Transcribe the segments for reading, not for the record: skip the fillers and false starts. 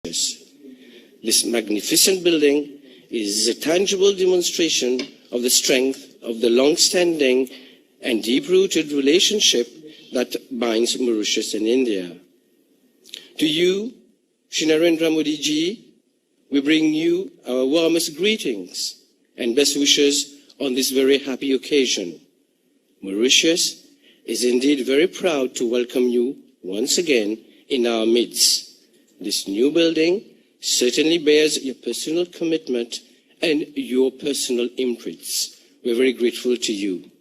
This magnificent building is a tangible demonstration of the strength of the long-standing and deep-rooted relationship that binds Mauritius and India. To you, Shri Narendra Modi ji, we bring you our warmest greetings and best wishes on this very happy occasion. Mauritius is indeed very proud to welcome you once again in our midst. This new building certainly bears your personal commitment and your personal imprints. We're very grateful to you.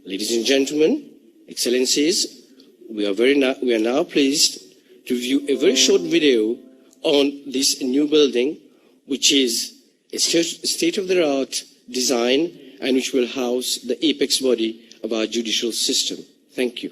Ladies and gentlemen, Excellencies, we are now pleased to view a very short video on this new building, which is a state-of-the-art design and which will house the apex body of our judicial system. Thank you.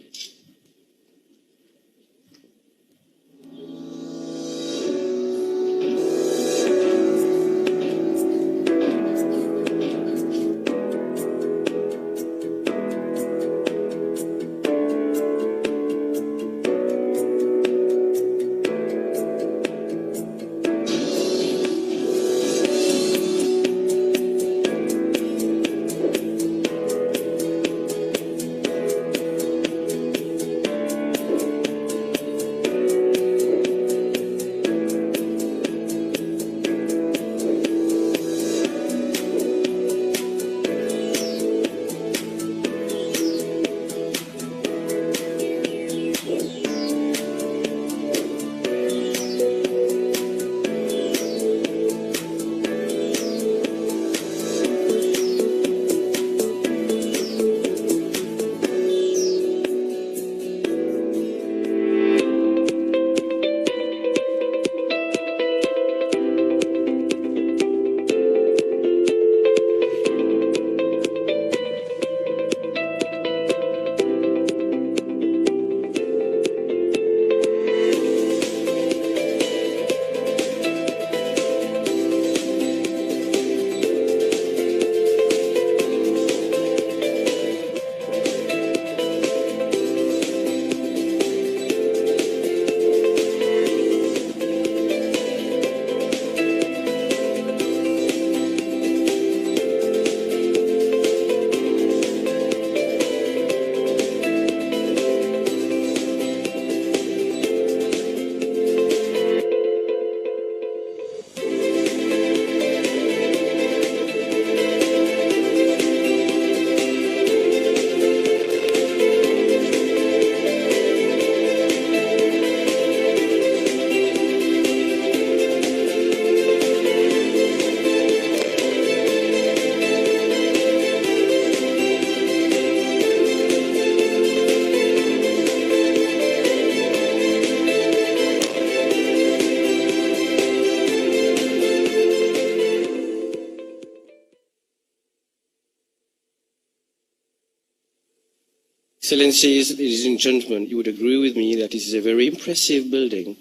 Excellencies, ladies and gentlemen, you would agree with me that this is a very impressive building.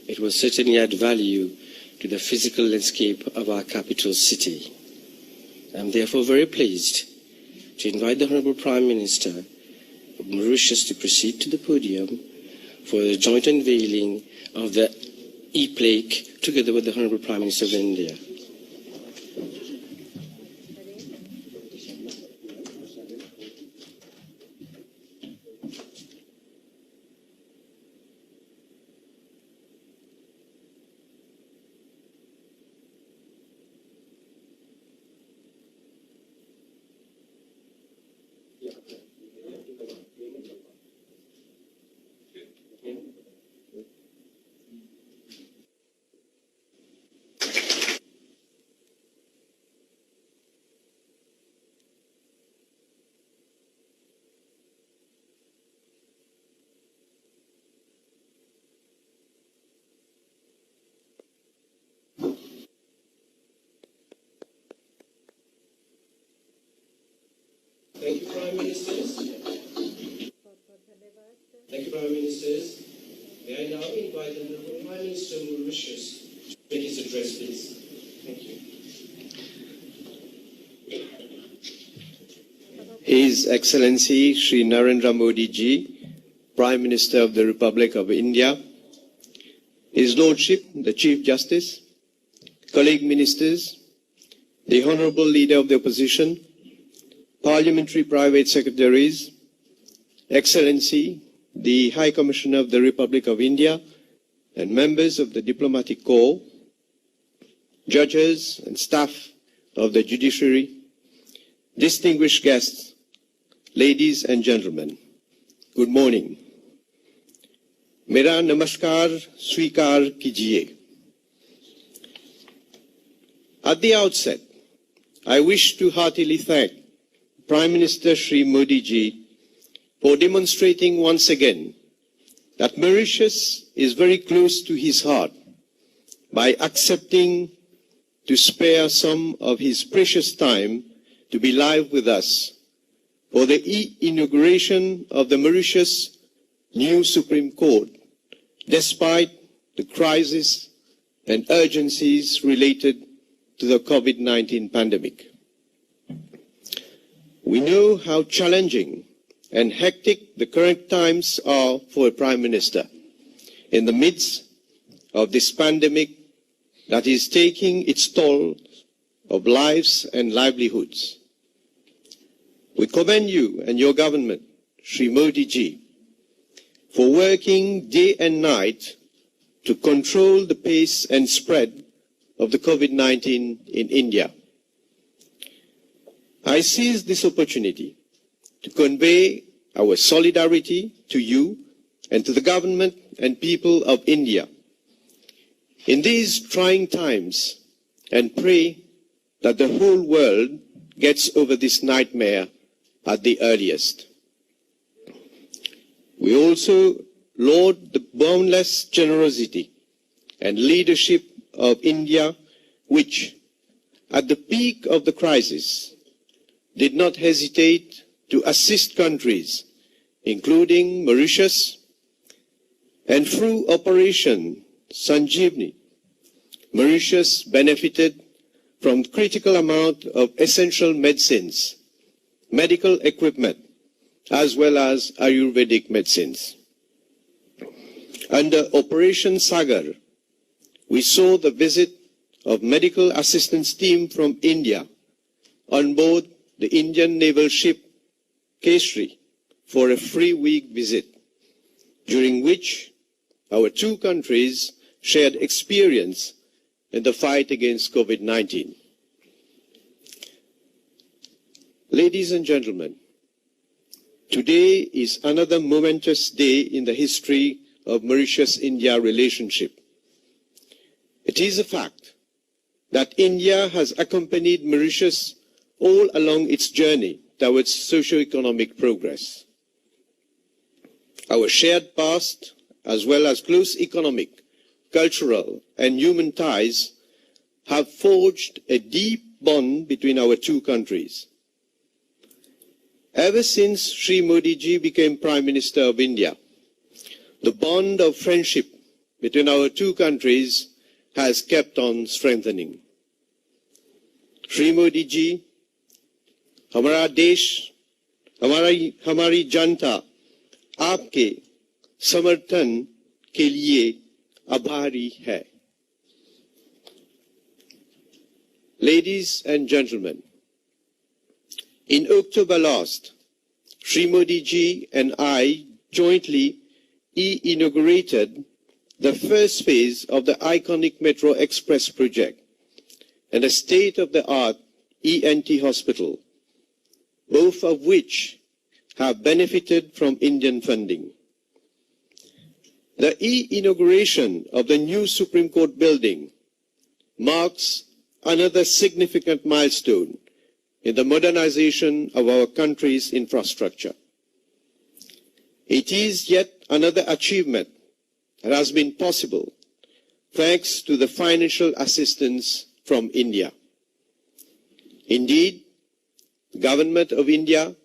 It will certainly add value to the physical landscape of our capital city. I'm therefore very pleased to invite the Honorable Prime Minister of Mauritius to proceed to the podium for the joint unveiling of the e-plaque together with the Honorable Prime Minister of India. Thank you, Prime Ministers. Thank you, Prime Ministers. May I now invite the Honourable Prime Minister of Mauritius to make his address, please. Thank you. His Excellency Shri Narendra Modi ji, Prime Minister of the Republic of India, His Lordship, the Chief Justice, colleague ministers, the Honourable Leader of the Opposition, Parliamentary Private Secretaries, Excellency, the High Commissioner of the Republic of India, and members of the Diplomatic Corps, judges and staff of the judiciary, distinguished guests, ladies and gentlemen, good morning. मेरा नमस्कार स्वीकार कीजिए. At the outset, I wish to heartily thank Prime Minister Shri Modi ji for demonstrating once again that Mauritius is very close to his heart by accepting to spare some of his precious time to be live with us for the inauguration of the Mauritius new Supreme Court, despite the crisis and urgencies related to the COVID-19 pandemic. We know how challenging and hectic the current times are for a Prime Minister in the midst of this pandemic that is taking its toll of lives and livelihoods. We commend you and your government, Shri Modi ji, for working day and night to control the pace and spread of the COVID-19 in India. I seize this opportunity to convey our solidarity to you and to the government and people of India in these trying times, and pray that the whole world gets over this nightmare at the earliest. We also laud the boundless generosity and leadership of India, which, at the peak of the crisis, did not hesitate to assist countries, including Mauritius, and through Operation Sanjeevani, Mauritius benefited from critical amount of essential medicines, medical equipment, as well as Ayurvedic medicines. Under Operation Sagar, we saw the visit of medical assistance team from India on board the Indian naval ship Kesari for a 3-week visit, during which our two countries shared experience in the fight against COVID-19. Ladies and gentlemen, today is another momentous day in the history of Mauritius-India relationship. It is a fact that India has accompanied Mauritius all along its journey towards socio-economic progress. Our shared past, as well as close economic, cultural, and human ties, have forged a deep bond between our two countries. Ever since Shri Modi ji became Prime Minister of India, the bond of friendship between our two countries has kept on strengthening. Shri Modi ji, हमारा देश, हमारी जनता आपके समर्थन के लिए आभारी है. Ladies and gentlemen, in October last, Shri Modi ji and I jointly inaugurated the first phase of the iconic Metro Express project and a state-of-the-art ENT hospital, both of which have benefited from Indian funding. The inauguration of the new Supreme Court building marks another significant milestone in the modernization of our country's infrastructure. It is yet another achievement that has been possible thanks to the financial assistance from India. Indeed, the Government of India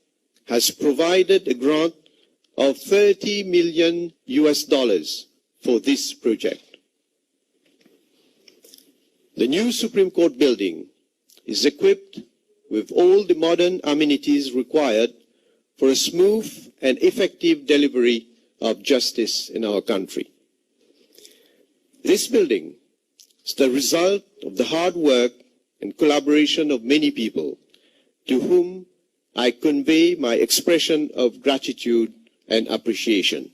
has provided a grant of $30 million for this project. The new Supreme Court building is equipped with all the modern amenities required for a smooth and effective delivery of justice in our country. This building is the result of the hard work and collaboration of many people, to whom I convey my expression of gratitude and appreciation.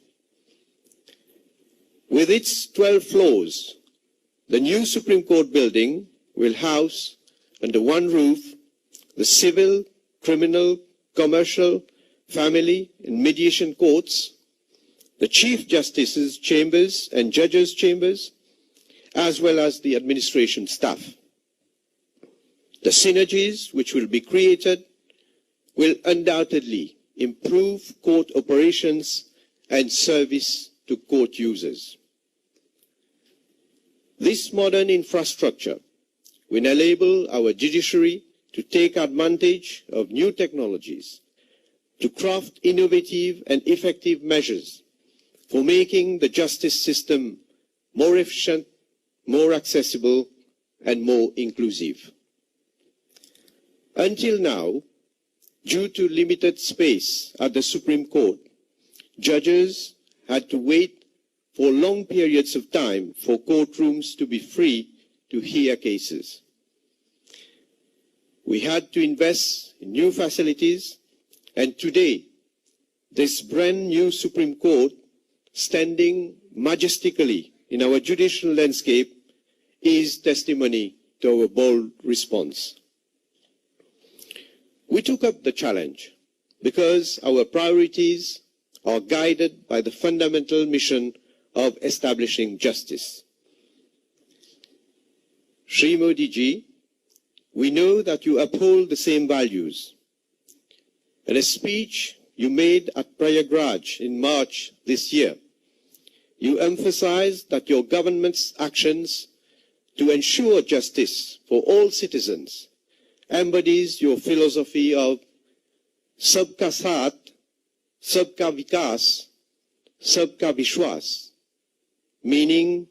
With its 12 floors, the new Supreme Court building will house under one roof the civil, criminal, commercial, family and mediation courts, the Chief Justice's chambers and judges' chambers, as well as the administration staff. The synergies which will be created will undoubtedly improve court operations and service to court users. This modern infrastructure will enable our judiciary to take advantage of new technologies, to craft innovative and effective measures for making the justice system more efficient, more accessible, and more inclusive. Until now, due to limited space at the Supreme Court, judges had to wait for long periods of time for courtrooms to be free to hear cases. We had to invest in new facilities, and today, this brand new Supreme Court, standing majestically in our judicial landscape, is testimony to our bold response. We took up the challenge because our priorities are guided by the fundamental mission of establishing justice. Shri Modi ji, we know that you uphold the same values. In a speech you made at Prayagraj in March this year, you emphasized that your government's actions to ensure justice for all citizens embodies your philosophy of Sabka Saath, Sabka Vikas, Sabka Vishwas, meaning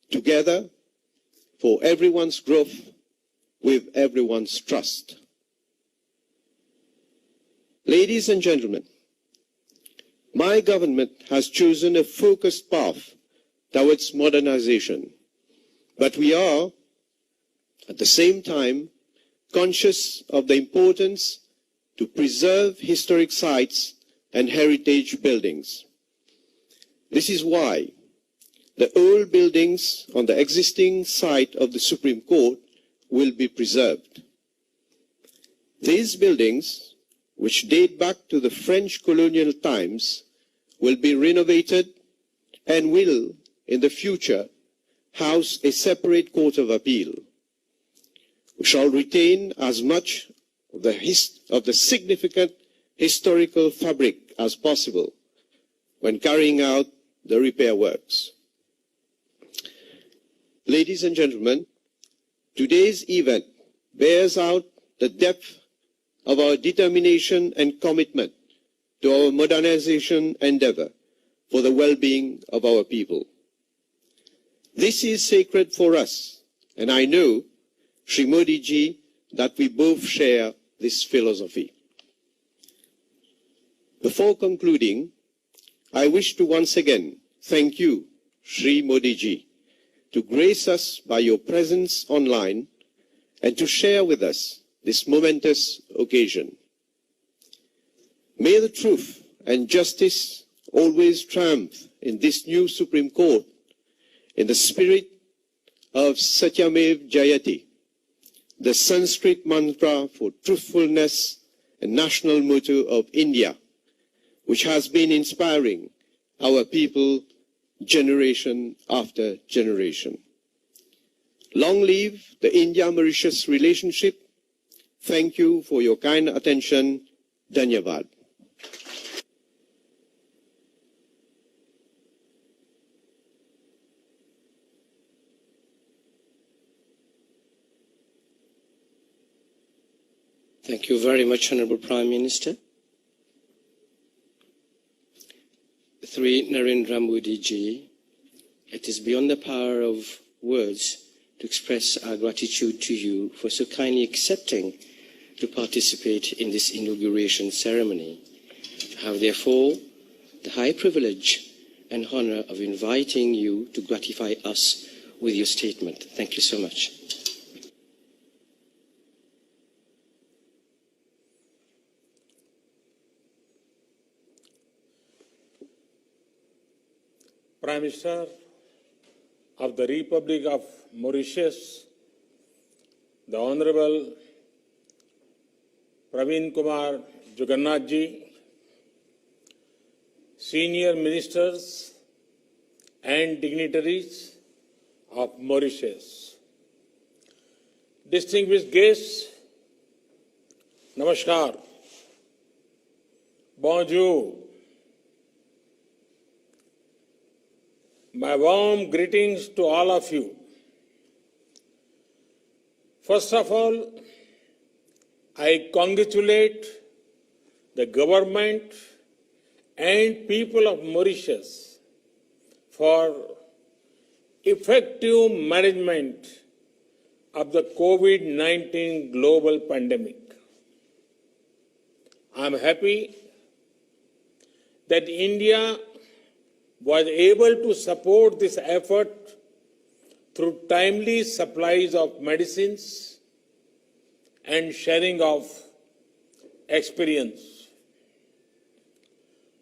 together for everyone's growth with everyone's trust. Ladies and gentlemen, my government has chosen a focused path towards modernization, but we are, at the same time, conscious of the importance to preserve historic sites and heritage buildings. This is why the old buildings on the existing site of the Supreme Court will be preserved. These buildings, which date back to the French colonial times, will be renovated and will, in the future, house a separate Court of Appeal. We shall retain as much of the significant historical fabric as possible when carrying out the repair works. Ladies and gentlemen, today's event bears out the depth of our determination and commitment to our modernization endeavor for the well-being of our people. This is sacred for us, and I know, Shri Modi ji, that we both share this philosophy. Before concluding, I wish to once again thank you, Shri Modi ji, to grace us by your presence online and to share with us this momentous occasion. May the truth and justice always triumph in this new Supreme Court in the spirit of Satyamev Jayate, the Sanskrit mantra for truthfulness and national motto of India, which has been inspiring our people generation after generation. Long live the India-Mauritius relationship. Thank you for your kind attention. Dhanyavad. Thank you very much, Honorable Prime Minister. Shri Narendra Modi ji, it is beyond the power of words to express our gratitude to you for so kindly accepting to participate in this inauguration ceremony. I have therefore the high privilege and honor of inviting you to gratify us with your statement. Thank you so much. Prime Minister of the Republic of Mauritius, the Honorable Praveen Kumar Jagannath ji, senior ministers and dignitaries of Mauritius, distinguished guests, Namaskar, Bonjour. My warm greetings to all of you. First of all, I congratulate the government and people of Mauritius for effective management of the COVID-19 global pandemic. I am happy that India was able to support this effort through timely supplies of medicines and sharing of experience.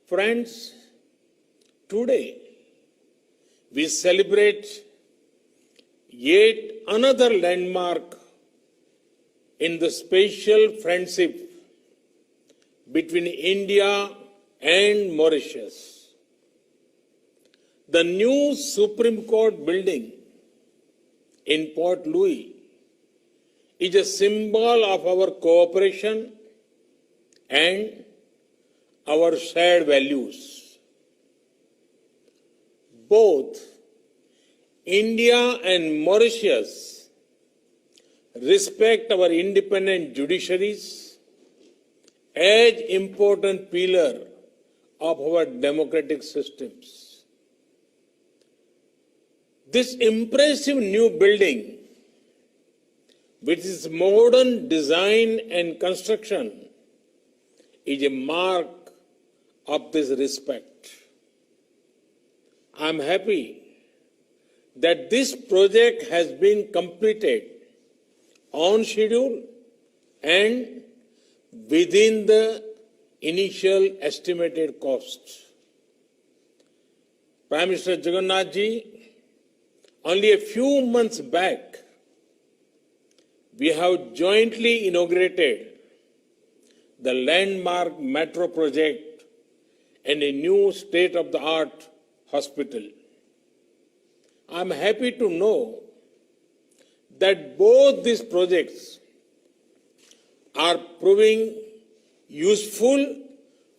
Friends, today we celebrate yet another landmark in the special friendship between India and Mauritius. The new Supreme Court building in Port Louis is a symbol of our cooperation and our shared values. Both India and Mauritius respect our independent judiciaries as important pillar of our democratic systems. This impressive new building, with its modern design and construction, is a mark of this respect. I am happy that this project has been completed on schedule and within the initial estimated cost. Prime Minister Jagannath ji, only a few months back, we have jointly inaugurated the landmark metro project and a new state-of-the-art hospital. I am happy to know that both these projects are proving useful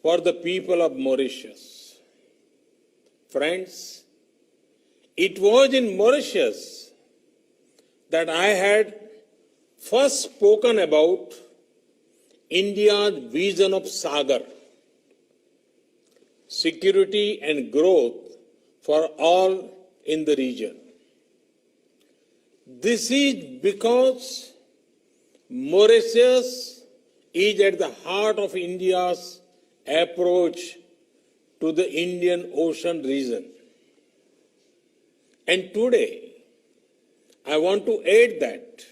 for the people of Mauritius. Friends, it was in Mauritius that I had first spoken about India's vision of Sagar, security and growth for all in the region. This is because Mauritius is at the heart of India's approach to the Indian Ocean region. And today, I want to add that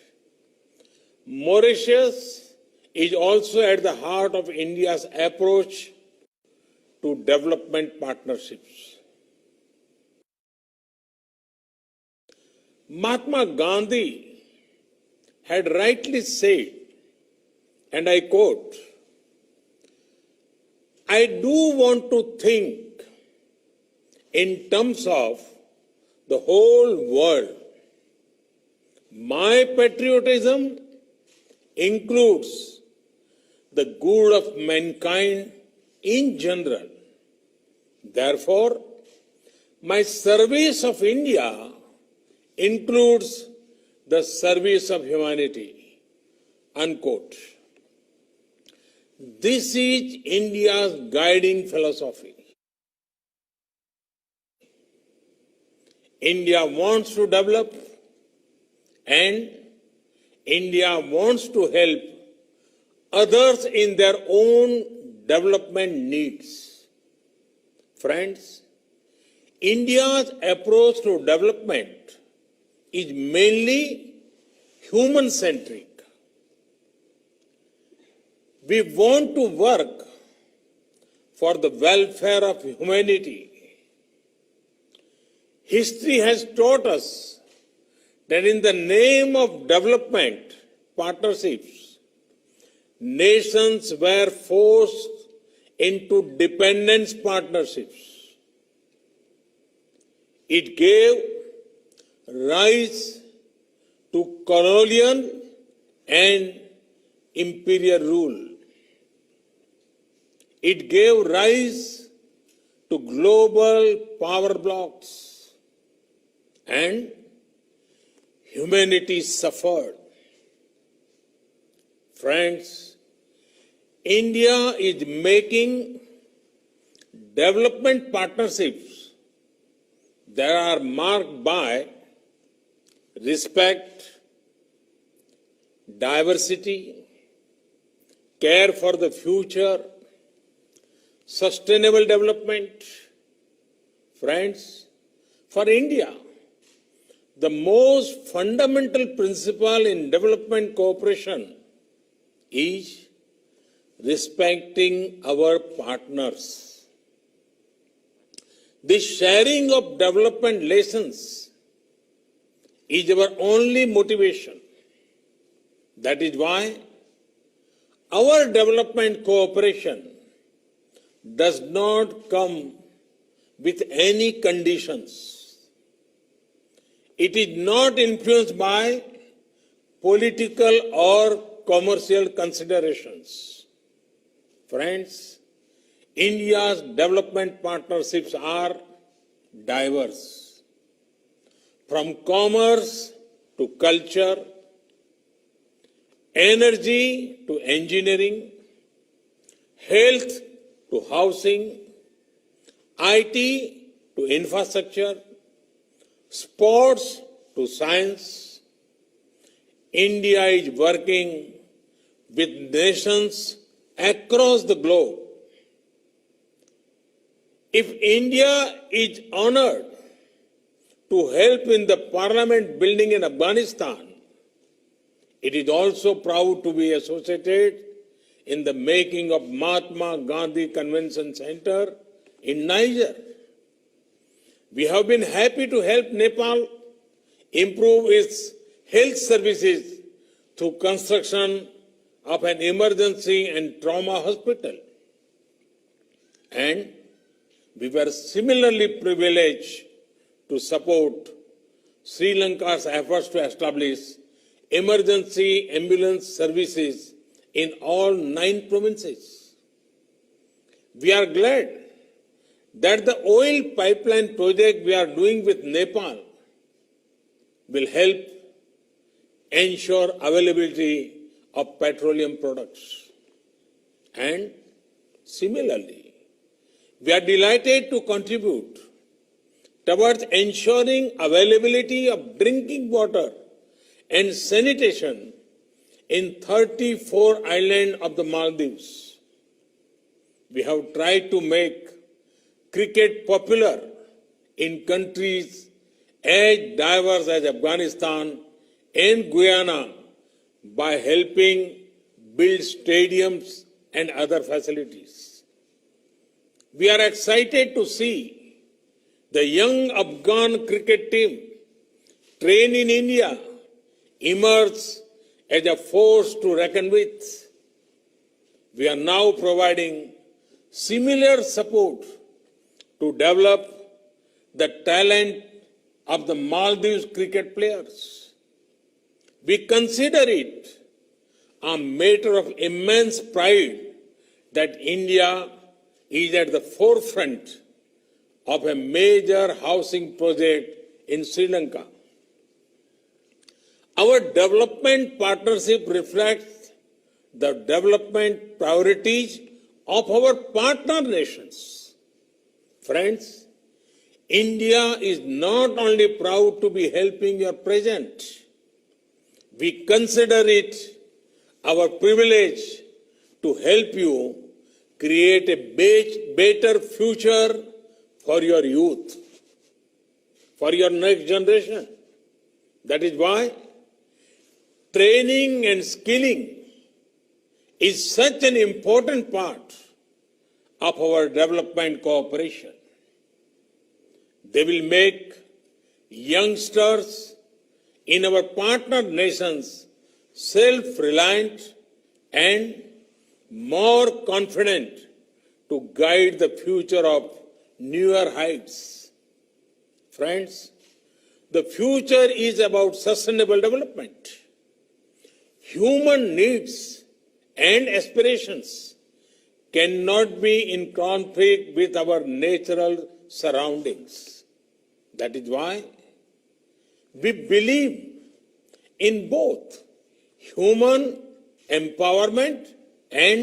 Mauritius is also at the heart of India's approach to development partnerships. Mahatma Gandhi had rightly said, and I quote, "I do want to think in terms of the whole world. My patriotism includes the good of mankind in general. Therefore, my service of India includes the service of humanity." Unquote. This is India's guiding philosophy. India wants to develop and India wants to help others in their own development needs. Friends, India's approach to development is mainly human-centric. We want to work for the welfare of humanity. History has taught us that in the name of development partnerships, nations were forced into dependence partnerships. It gave rise to colonial and imperial rule. It gave rise to global power blocks, and humanity suffered. Friends, India is making development partnerships that are marked by respect, diversity, care for the future, sustainable development. Friends, for India, the most fundamental principle in development cooperation is respecting our partners. The sharing of development lessons is our only motivation. That is why our development cooperation does not come with any conditions. It is not influenced by political or commercial considerations. Friends, India's development partnerships are diverse. From commerce to culture, energy to engineering, health to housing, IT to infrastructure, sports to science, India is working with nations across the globe. If India is honored to help in the parliament building in Afghanistan, it is also proud to be associated in the making of Mahatma Gandhi Convention Center in Niger. We have been happy to help Nepal improve its health services through construction of an emergency and trauma hospital. And we were similarly privileged to support Sri Lanka's efforts to establish emergency ambulance services in all 9 provinces. We are glad that the oil pipeline project we are doing with Nepal will help ensure availability of petroleum products. And similarly, we are delighted to contribute towards ensuring availability of drinking water and sanitation in 34 islands of the Maldives. We have tried to make cricket popular in countries as diverse as Afghanistan and Guyana by helping build stadiums and other facilities. We are excited to see the young Afghan cricket team trained in India emerge as a force to reckon with. We are now providing similar support to develop the talent of the Maldives cricket players. We consider it a matter of immense pride that India is at the forefront of a major housing project in Sri Lanka. Our development partnership reflects the development priorities of our partner nations. Friends, India is not only proud to be helping your present, we consider it our privilege to help you create a better future for your youth. for your next generation. That is why training and skilling is such an important part of our development cooperation. They will make youngsters in our partner nations self-reliant and more confident to guide the future of newer heights. Friends, the future is about sustainable development. Human needs and aspirations cannot be in conflict with our natural surroundings. That is why we believe in both human empowerment and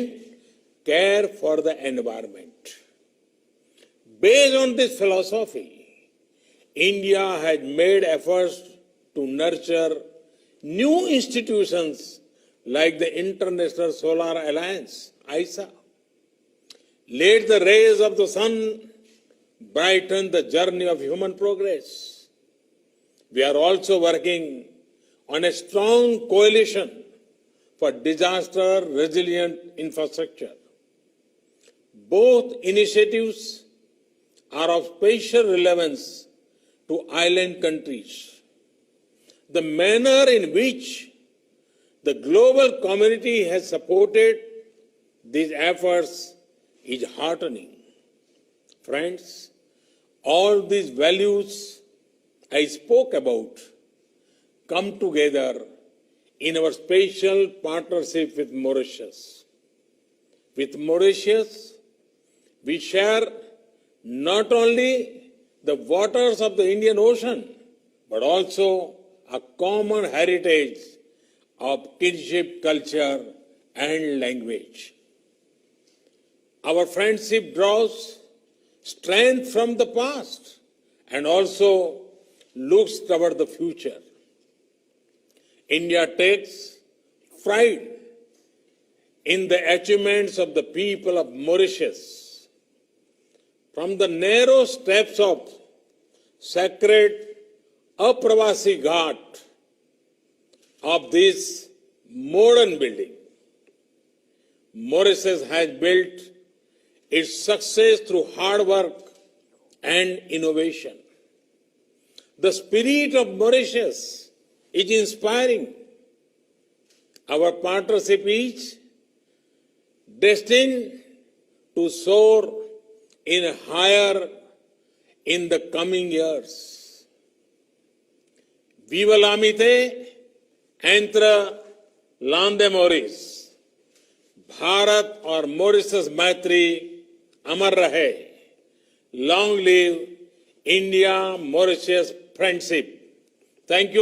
care for the environment. Based on this philosophy, India has made efforts to nurture new institutions like the International Solar Alliance, ISA. Let the rays of the sun brighten the journey of human progress. We are also working on a strong coalition for disaster-resilient infrastructure. Both initiatives are of special relevance to island countries. The manner in which the global community has supported these efforts is heartening. Friends, all these values I spoke about come together in our special partnership with Mauritius. With Mauritius, we share not only the waters of the Indian Ocean, but also a common heritage of kinship, culture, and language. Our friendship draws strength from the past and also looks toward the future. India takes pride in the achievements of the people of Mauritius. From the narrow steps of sacred Apravasi Ghat of this modern building, Mauritius has built its success through hard work and innovation. The spirit of Mauritius is inspiring. Our partnership is destined to soar in higher in the coming years. Viva l'amitié entre l'Inde et Maurice. Bharat और Mauritius मैत्री अमर रहे. Long live India-Mauritius friendship. Thank you.